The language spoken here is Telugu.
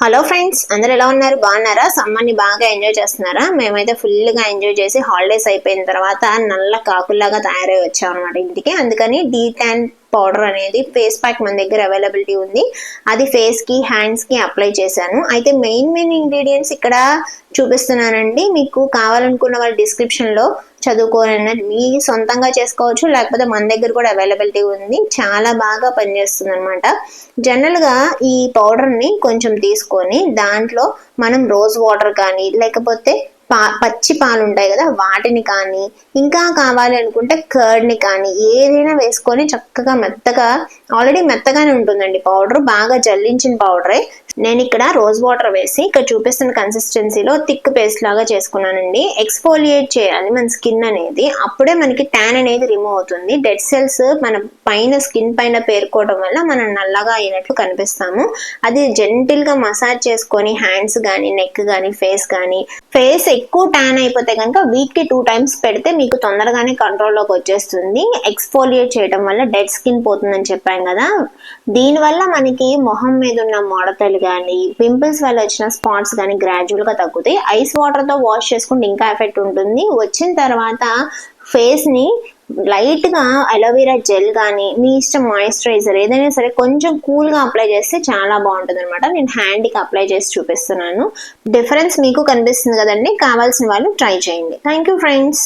హలో ఫ్రెండ్స్, అందరు ఎలా ఉన్నారు? బాగున్నారా? సమ్మర్ని బాగా ఎంజాయ్ చేస్తున్నారా? మేమైతే ఫుల్గా ఎంజాయ్ చేసి హాలిడేస్ అయిపోయిన తర్వాత నల్ల కాకుల్లాగా తయారై వచ్చాం అనమాట ఇంటికి. అందుకని డీటాన్ పౌడర్ అనేది ఫేస్ ప్యాక్ మన దగ్గర అవైలబిలిటీ ఉంది. అది ఫేస్ కి హ్యాండ్స్ కి అప్లై చేశాను. అయితే మెయిన్ ఇంగ్రీడియంట్స్ ఇక్కడ చూపిస్తున్నానండి. మీకు కావాలనుకున్న వాళ్ళ డిస్క్రిప్షన్ లో చదువుకోవాలన్నది మీ సొంతంగా చేసుకోవచ్చు, లేకపోతే మన దగ్గర కూడా అవైలబిలిటీ ఉంది. చాలా బాగా పనిచేస్తుంది అనమాట. జనరల్ గా ఈ పౌడర్ ని కొంచెం తీసుకొని దాంట్లో మనం రోజ్ వాటర్ కానీ లేకపోతే పచ్చి పాలు ఉంటాయి కదా, వాటిని కానీ ఇంకా కావాలి అనుకుంటే కర్డ్ ని కానీ ఏదైనా వేసుకొని చక్కగా మెత్తగా, ఆల్రెడీ మెత్తగానే ఉంటుందండి పౌడర్, బాగా జల్లించిన పౌడరే. నేను ఇక్కడ రోజ్ వాటర్ వేసి ఇక్కడ చూపిస్తున్న కన్సిస్టెన్సీలో థిక్ పేస్ట్ లాగా చేసుకున్నానండి. ఎక్స్ఫోలియేట్ చేయాలి మన స్కిన్ అనేది, అప్పుడే మనకి ట్యాన్ అనేది రిమూవ్ అవుతుంది. డెడ్ సెల్స్ మన పైన స్కిన్ పైన పేరుకోవడం వల్ల మనం నల్లగా అయినట్లు కనిపిస్తాము. అది జెంటిల్ గా మసాజ్ చేసుకొని హ్యాండ్స్ కానీ నెక్ కానీ ఫేస్ కానీ, ఫేస్ ఎక్కువ ట్యాన్ అయిపోతే కనుక వీక్ కి 2 times పెడితే మీకు తొందరగానే కంట్రోల్లోకి వచ్చేస్తుంది. ఎక్స్ఫోలియేట్ చేయడం వల్ల డెడ్ స్కిన్ పోతుందని చెప్పాం కదా, దీనివల్ల మనకి మొహం మీద ఉన్న ముడతలు కానీ పింపుల్స్ వల్ల వచ్చిన స్పాట్స్ కానీ గ్రాడ్యువల్ గా తగ్గుతాయి. ఐస్ వాటర్ తో వాష్ చేసుకుంటే ఇంకా ఎఫెక్ట్ ఉంటుంది. వచ్చిన తర్వాత ఫేస్ ని లైట్ గా అలోవెరా జెల్ కానీ మీ ఇష్టం మాయిశ్చరైజర్ ఏదైనా సరే కొంచెం కూల్ గా అప్లై చేస్తే చాలా బాగుంటుంది అనమాట. నేను హ్యాండ్ కి అప్లై చేసి చూపిస్తున్నాను. డిఫరెన్స్ మీకు కనిపిస్తుంది కదండి. కావాల్సిన వాళ్ళు ట్రై చేయండి. Thank you friends.